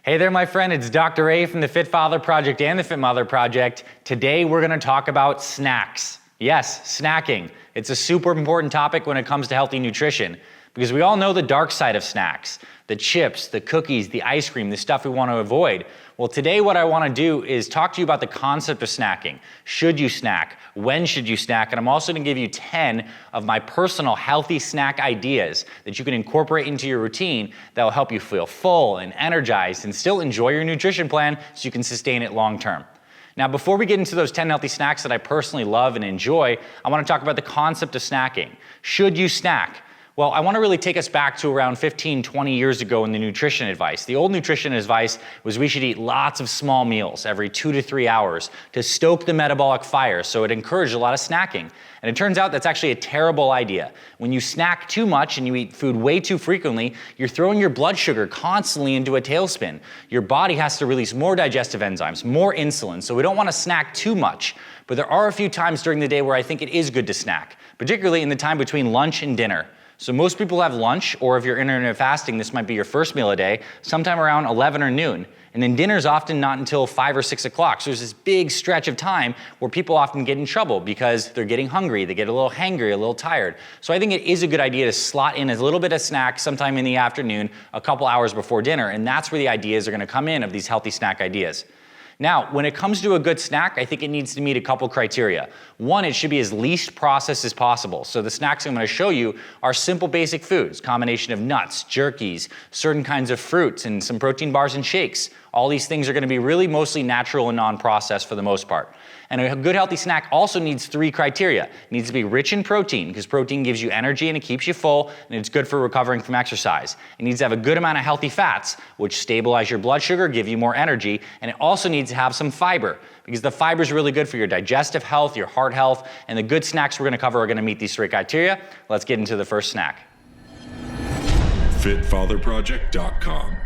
Hey there, my friend. It's Dr. A from the Fit Father Project and the Fit Mother Project. Today, we're going to talk about snacks. Yes, snacking. It's a super important topic when it comes to healthy nutrition because we all know the dark side of snacks, the chips, the cookies, the ice cream, the stuff we want to avoid. Well, today what I want to do is talk to you about the concept of snacking. Should you snack? When should you snack? And I'm also going to give you 10 of my personal healthy snack ideas that you can incorporate into your routine that will help you feel full and energized and still enjoy your nutrition plan so you can sustain it long term. Now, before we get into those 10 healthy snacks that I personally love and enjoy, I want to talk about the concept of snacking. Should you snack? Well, I want to really take us back to around 15, 20 years ago in the nutrition advice. The old nutrition advice was we should eat lots of small meals every 2 to 3 hours to stoke the metabolic fire, so it encouraged a lot of snacking. And it turns out that's actually a terrible idea. When you snack too much and you eat food way too frequently, you're throwing your blood sugar constantly into a tailspin. Your body has to release more digestive enzymes, more insulin, so we don't want to snack too much. But there are a few times during the day where I think it is good to snack, particularly in the time between lunch and dinner. So most people have lunch, or if you're intermittent fasting, this might be your first meal a day, sometime around 11 or noon. And then dinner's often not until 5 or 6 o'clock. So there's this big stretch of time where people often get in trouble because they're getting hungry, they get a little hangry, a little tired. So I think it is a good idea to slot in a little bit of snack sometime in the afternoon, a couple hours before dinner. And that's where the ideas are gonna come in of these healthy snack ideas. Now, when it comes to a good snack, I think it needs to meet a couple criteria. One, it should be as least processed as possible. So the snacks I'm going to show you are simple basic foods, combination of nuts, jerkies, certain kinds of fruits, and some protein bars and shakes. All these things are going to be really mostly natural and non-processed for the most part. And a good healthy snack also needs 3 criteria. It needs to be rich in protein, because protein gives you energy and it keeps you full, and it's good for recovering from exercise. It needs to have a good amount of healthy fats, which stabilize your blood sugar, give you more energy, and it also needs to have some fiber, because the fiber is really good for your digestive health, your heart health, and the good snacks we're going to cover are going to meet these 3 criteria. Let's get into the first snack. FitFatherProject.com.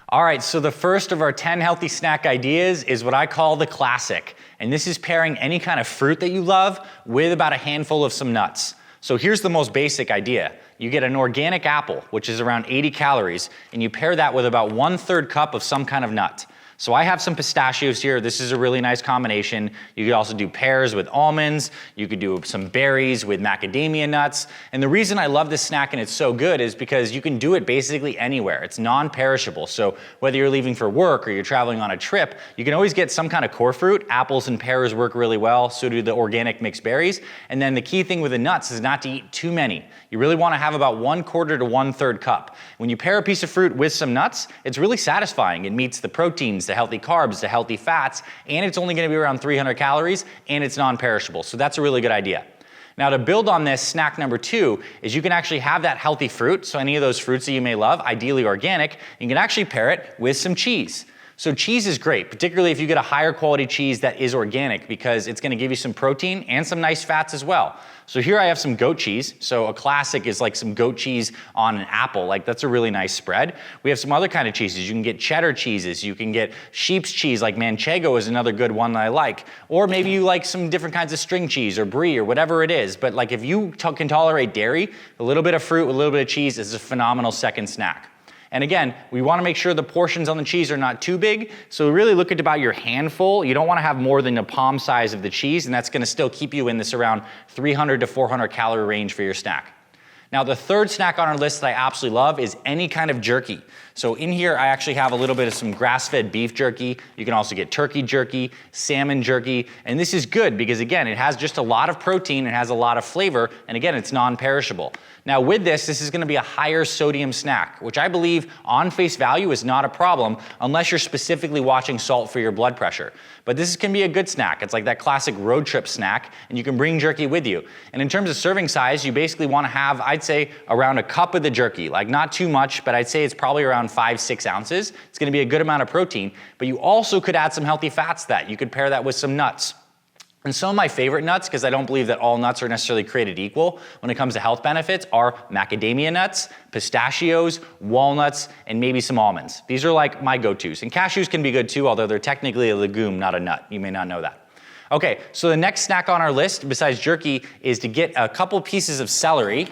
All right, so the first of our 10 healthy snack ideas is what I call the classic. And this is pairing any kind of fruit that you love with about a handful of some nuts. So here's the most basic idea. You get an organic apple, which is around 80 calories, and you pair that with about 1/3 cup of some kind of nut. So I have some pistachios here. This is a really nice combination. You could also do pears with almonds. You could do some berries with macadamia nuts. And the reason I love this snack and it's so good is because you can do it basically anywhere. It's non-perishable. So whether you're leaving for work or you're traveling on a trip, you can always get some kind of core fruit. Apples and pears work really well. So do the organic mixed berries. And then the key thing with the nuts is not to eat too many. You really want to have about 1/4 to 1/3 cup. When you pair a piece of fruit with some nuts, it's really satisfying. It meets the proteins, the healthy carbs, the healthy fats, and it's only going to be around 300 calories, and it's non-perishable. So that's a really good idea. Now, to build on this, snack number 2 is you can actually have that healthy fruit, so any of those fruits that you may love, ideally organic, you can actually pair it with some cheese. So cheese is great, particularly if you get a higher quality cheese that is organic, because it's going to give you some protein and some nice fats as well. So here I have some goat cheese. So a classic is like some goat cheese on an apple. Like that's a really nice spread. We have some other kind of cheeses. You can get cheddar cheeses. You can get sheep's cheese, like Manchego is another good one that I like. Or maybe you like some different kinds of string cheese or brie or whatever it is. But like if you can tolerate dairy, a little bit of fruit, a little bit of cheese is a phenomenal second snack. And again, we want to make sure the portions on the cheese are not too big. So really look at about your handful. You don't want to have more than a palm size of the cheese, and that's going to still keep you in this around 300 to 400 calorie range for your snack. Now, the third snack on our list that I absolutely love is any kind of jerky. So in here, I actually have a little bit of some grass-fed beef jerky. You can also get turkey jerky, salmon jerky, and this is good because again, it has just a lot of protein, it has a lot of flavor, and again, it's non-perishable. Now with this is gonna be a higher sodium snack, which I believe on face value is not a problem unless you're specifically watching salt for your blood pressure. But this can be a good snack. It's like that classic road trip snack, and you can bring jerky with you. And in terms of serving size, you basically wanna have, I'd say, around a cup of the jerky. Like not too much, but I'd say it's probably around 5-6 ounces. It's gonna be a good amount of protein, but you also could add some healthy fats to that. You could pair that with some nuts. And some of my favorite nuts, because I don't believe that all nuts are necessarily created equal when it comes to health benefits, are macadamia nuts, pistachios, walnuts, and maybe some almonds. These are like my go-tos. And cashews can be good too, although they're technically a legume, not a nut. You may not know that. Okay, so the next snack on our list, besides jerky, is to get a couple pieces of celery.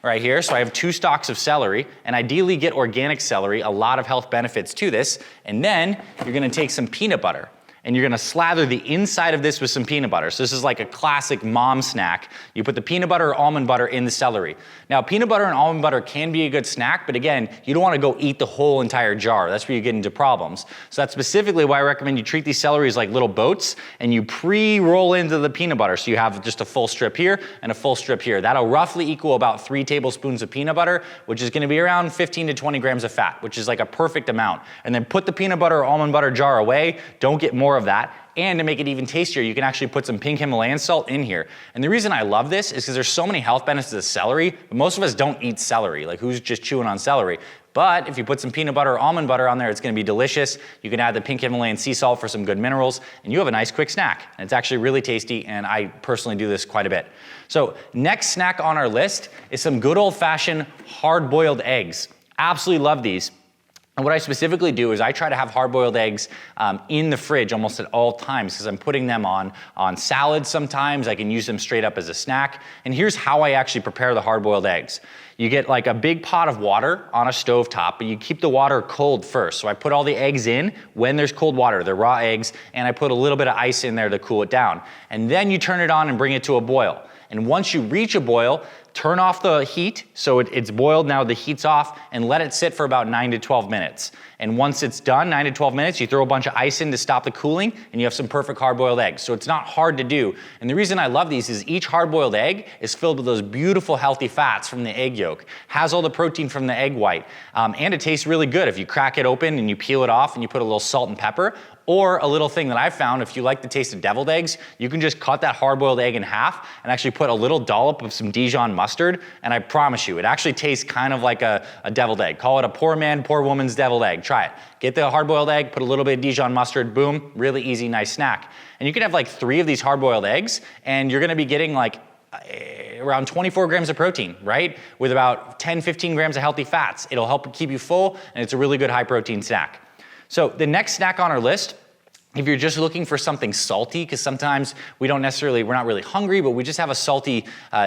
right here. So I have 2 stalks of celery, and ideally get organic celery, a lot of health benefits to this. And then you're gonna take some peanut butter, and you're gonna slather the inside of this with some peanut butter. So this is like a classic mom snack. You put the peanut butter or almond butter in the celery. Now, peanut butter and almond butter can be a good snack, but again, you don't wanna go eat the whole entire jar. That's where you get into problems. So that's specifically why I recommend you treat these celeries like little boats, and you pre-roll into the peanut butter. So you have just a full strip here and a full strip here. That'll roughly equal about 3 tablespoons of peanut butter, which is gonna be around 15 to 20 grams of fat, which is like a perfect amount. And then put the peanut butter or almond butter jar away. Don't get more of that. And to make it even tastier, you can actually put some pink Himalayan salt in here. And the reason I love this is because there's so many health benefits to celery, but most of us don't eat celery. Like, who's just chewing on celery? But if you put some peanut butter or almond butter on there, it's gonna be delicious. You can add the pink Himalayan sea salt for some good minerals, and you have a nice quick snack. And it's actually really tasty, and I personally do this quite a bit. So next snack on our list is some good old-fashioned hard-boiled eggs. Absolutely love these. And what I specifically do is I try to have hard-boiled eggs in the fridge almost at all times, because I'm putting them on salads sometimes. I can use them straight up as a snack. And here's how I actually prepare the hard-boiled eggs. You get like a big pot of water on a stove top, but you keep the water cold first. So I put all the eggs in when there's cold water, they're raw eggs, and I put a little bit of ice in there to cool it down. And then you turn it on and bring it to a boil. And once you reach a boil, turn off the heat, so it's boiled now, the heat's off, and let it sit for about 9 to 12 minutes. And once it's done, 9 to 12 minutes, you throw a bunch of ice in to stop the cooling, and you have some perfect hard-boiled eggs. So it's not hard to do. And the reason I love these is each hard-boiled egg is filled with those beautiful healthy fats from the egg yolk, has all the protein from the egg white, and it tastes really good if you crack it open and you peel it off and you put a little salt and pepper. Or a little thing that I've found, if you like the taste of deviled eggs, you can just cut that hard-boiled egg in half and actually put a little dollop of some Dijon mustard, and I promise you, it actually tastes kind of like a deviled egg. Call it a poor man, poor woman's deviled egg. Try it. Get the hard-boiled egg, put a little bit of Dijon mustard, boom, really easy, nice snack. And you can have like 3 of these hard-boiled eggs, and you're gonna be getting like around 24 grams of protein, right? With about 10, 15 grams of healthy fats. It'll help keep you full, and it's a really good high-protein snack. So the next snack on our list, if you're just looking for something salty, because sometimes we're not really hungry, but we just have a salty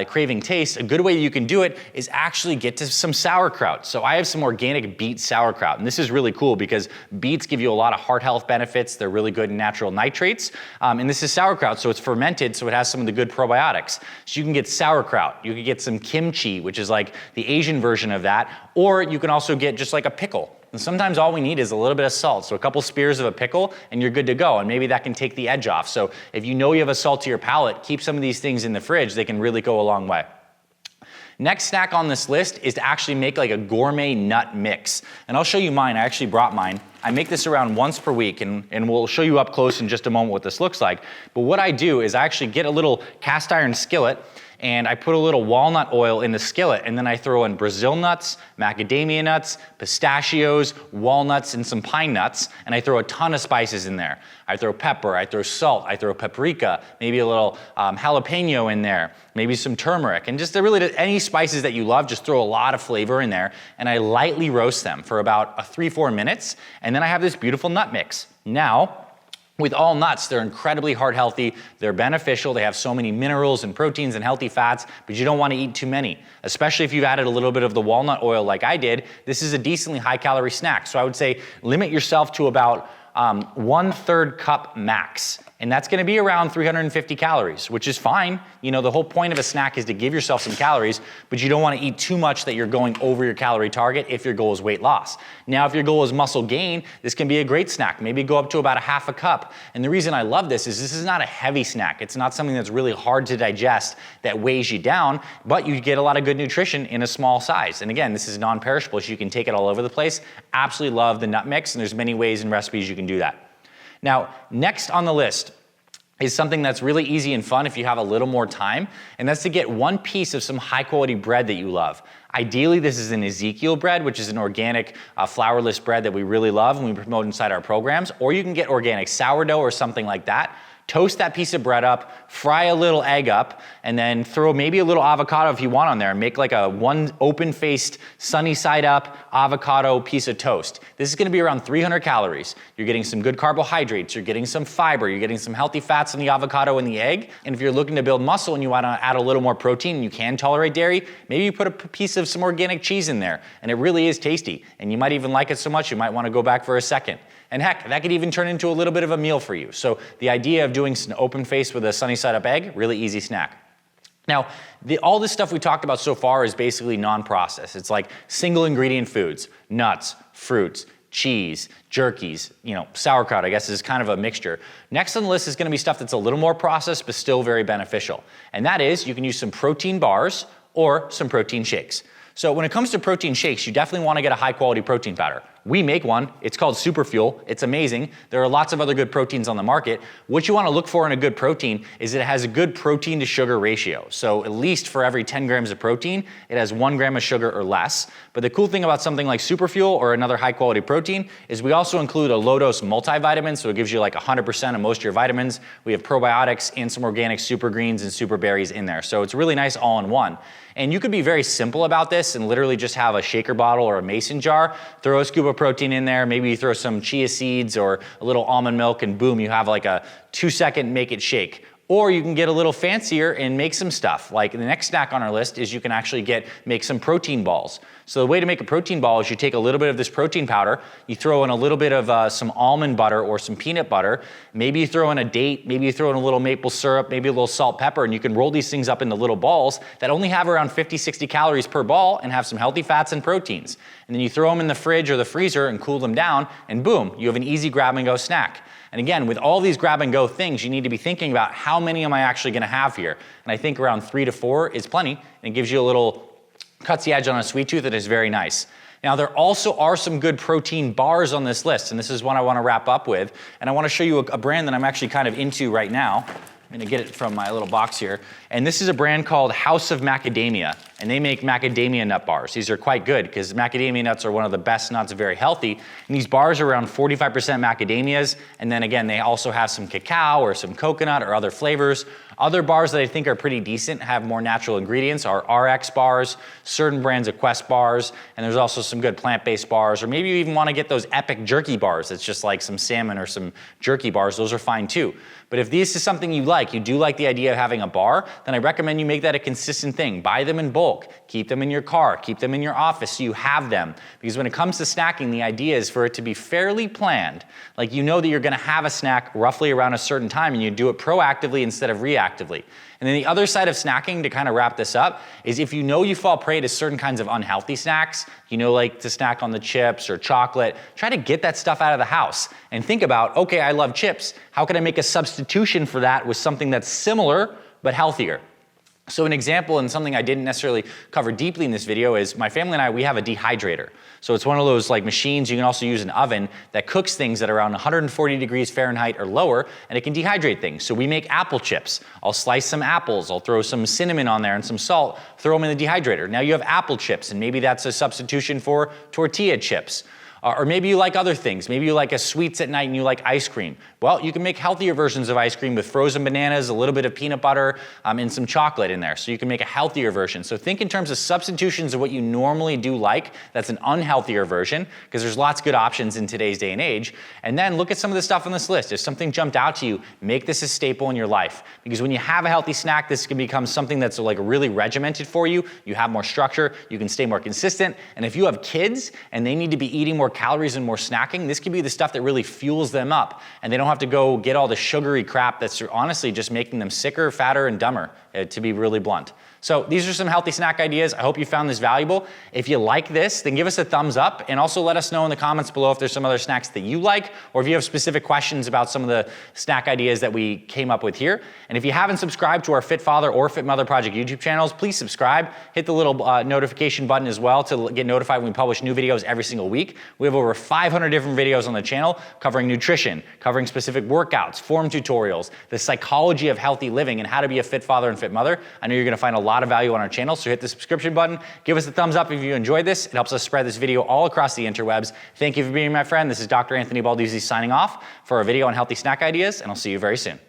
craving taste, a good way you can do it is actually get to some sauerkraut. So I have some organic beet sauerkraut, and this is really cool because beets give you a lot of heart health benefits. They're really good in natural nitrates, and this is sauerkraut, so it's fermented, so it has some of the good probiotics. So you can get sauerkraut, you can get some kimchi, which is like the Asian version of that, or you can also get just like a pickle. And sometimes all we need is a little bit of salt. So a couple spears of a pickle and you're good to go. And maybe that can take the edge off. So if you know you have a saltier palate, keep some of these things in the fridge. They can really go a long way. Next snack on this list is to actually make like a gourmet nut mix. And I'll show you mine. I actually brought mine. I make this around once per week, and we'll show you up close in just a moment what this looks like. But what I do is I actually get a little cast iron skillet, and I put a little walnut oil in the skillet, and then I throw in Brazil nuts, macadamia nuts, pistachios, walnuts, and some pine nuts, and I throw a ton of spices in there. I throw pepper, I throw salt, I throw paprika, maybe a little jalapeno in there, maybe some turmeric, and just really any spices that you love, just throw a lot of flavor in there, and I lightly roast them for about 3-4 minutes, and then I have this beautiful nut mix. Now, with all nuts, they're incredibly heart healthy, they're beneficial, they have so many minerals and proteins and healthy fats, but you don't want to eat too many, especially if you've added a little bit of the walnut oil like I did. This is a decently high calorie snack, so I would say limit yourself to about 1/3 cup max. And that's gonna be around 350 calories, which is fine. You know, the whole point of a snack is to give yourself some calories, but you don't wanna eat too much that you're going over your calorie target if your goal is weight loss. Now, if your goal is muscle gain, this can be a great snack. Maybe go up to about 1/2 cup. And the reason I love this is not a heavy snack. It's not something that's really hard to digest that weighs you down, but you get a lot of good nutrition in a small size. And again, this is non-perishable, so you can take it all over the place. Absolutely love the nut mix, and there's many ways and recipes you can do that. Now, next on the list is something that's really easy and fun if you have a little more time, and that's to get 1 piece of some high quality bread that you love. Ideally, this is an Ezekial bread, which is an organic flourless bread that we really love and we promote inside our programs, or you can get organic sourdough or something like that. Toast that piece of bread up, fry a little egg up, and then throw maybe a little avocado if you want on there, and make like a one open-faced, sunny side up avocado piece of toast. This is gonna be around 300 calories. You're getting some good carbohydrates, you're getting some fiber, you're getting some healthy fats in the avocado and the egg. And if you're looking to build muscle and you wanna add a little more protein and you can tolerate dairy, maybe you put a piece of some organic cheese in there, and it really is tasty. And you might even like it so much you might wanna go back for a second. And heck, that could even turn into a little bit of a meal for you. So the idea of doing an open face with a sunny side up egg, really easy snack. Now, all this stuff we talked about so far is basically non-processed. It's like single ingredient foods, nuts, fruits, cheese, jerkies, sauerkraut, I guess is kind of a mixture. Next on the list is gonna be stuff that's a little more processed, but still very beneficial. And that is, you can use some protein bars or some protein shakes. So when it comes to protein shakes, you definitely wanna get a high quality protein powder. We make one, it's called Super Fuel, it's amazing. There are lots of other good proteins on the market. What you wanna look for in a good protein is that it has a good protein to sugar ratio. So at least for every 10 grams of protein, it has 1 gram of sugar or less. But the cool thing about something like Super Fuel or another high quality protein is we also include a low dose multivitamin, so it gives you like 100% of most of your vitamins. We have probiotics and some organic super greens and super berries in there. So it's really nice all in one. And you could be very simple about this and literally just have a shaker bottle or a mason jar, throw a scoop of protein in there, maybe you throw some chia seeds or a little almond milk, and boom, you have like a 2-second make it shake. Or you can get a little fancier and make some stuff. Like the next snack on our list is you can actually make some protein balls. So the way to make a protein ball is you take a little bit of this protein powder, you throw in a little bit of some almond butter or some peanut butter, maybe you throw in a date, maybe you throw in a little maple syrup, maybe a little salt, pepper, and you can roll these things up into little balls that only have around 50, 60 calories per ball and have some healthy fats and proteins. And then you throw them in the fridge or the freezer and cool them down, and boom, you have an easy grab and go snack. And again, with all these grab and go things, you need to be thinking about how many am I actually gonna have here? And I think around 3 to 4 is plenty, and it gives you a little, cuts the edge on a sweet tooth that is very nice. Now there also are some good protein bars on this list, and this is one I wanna wrap up with, and I wanna show you a brand that I'm actually kind of into right now. I'm gonna get it from my little box here. And this is a brand called House of Macadamia, and they make macadamia nut bars. These are quite good because macadamia nuts are one of the best nuts, very healthy. And these bars are around 45% macadamias. And then again, they also have some cacao or some coconut or other flavors. Other bars that I think are pretty decent, have more natural ingredients, are RX bars, certain brands of Quest bars, and there's also some good plant-based bars, or maybe you even wanna get those epic jerky bars. It's just like some salmon or some jerky bars, those are fine too. But if this is something you do like the idea of having a bar, then I recommend you make that a consistent thing. Buy them in bulk, keep them in your car, keep them in your office so you have them. Because when it comes to snacking, the idea is for it to be fairly planned. Like you know that you're gonna have a snack roughly around a certain time and you do it proactively instead of reactively. And then the other side of snacking, to kind of wrap this up, is if you know you fall prey to certain kinds of unhealthy snacks, like to snack on the chips or chocolate, try to get that stuff out of the house and think about, okay, I love chips. How can I make a substitution for that with something that's similar but healthier? So an example, and something I didn't necessarily cover deeply in this video, is my family and I, we have a dehydrator. So it's one of those like machines, you can also use an oven that cooks things at around 140 degrees Fahrenheit or lower, and it can dehydrate things. So we make apple chips. I'll slice some apples, I'll throw some cinnamon on there and some salt, throw them in the dehydrator. Now you have apple chips, and maybe that's a substitution for tortilla chips. Or maybe you like other things. Maybe you like a sweets at night and you like ice cream. Well, you can make healthier versions of ice cream with frozen bananas, a little bit of peanut butter, and some chocolate in there. So you can make a healthier version. So think in terms of substitutions of what you normally do like. That's an unhealthier version, because there's lots of good options in today's day and age. And then look at some of the stuff on this list. If something jumped out to you, make this a staple in your life. Because when you have a healthy snack, this can become something that's like really regimented for you. You have more structure, you can stay more consistent. And if you have kids and they need to be eating more calories and more snacking, this can be the stuff that really fuels them up, and they don't have to go get all the sugary crap that's honestly just making them sicker, fatter, and dumber, to be really blunt. So these are some healthy snack ideas. I hope you found this valuable. If you like this, then give us a thumbs up, and also let us know in the comments below if there's some other snacks that you like, or if you have specific questions about some of the snack ideas that we came up with here. And if you haven't subscribed to our Fit Father or Fit Mother Project YouTube channels, please subscribe. Hit the little notification button as well to get notified when we publish new videos every single week. We have over 500 different videos on the channel covering nutrition, covering specific workouts, form tutorials, the psychology of healthy living, and how to be a fit father and fit mother. I know you're gonna find a lot of value on our channel, so hit the subscription button. Give us a thumbs up if you enjoyed this. It helps us spread this video all across the interwebs. Thank you for being my friend. This is Dr. Anthony Balduzzi signing off for a video on healthy snack ideas, and I'll see you very soon.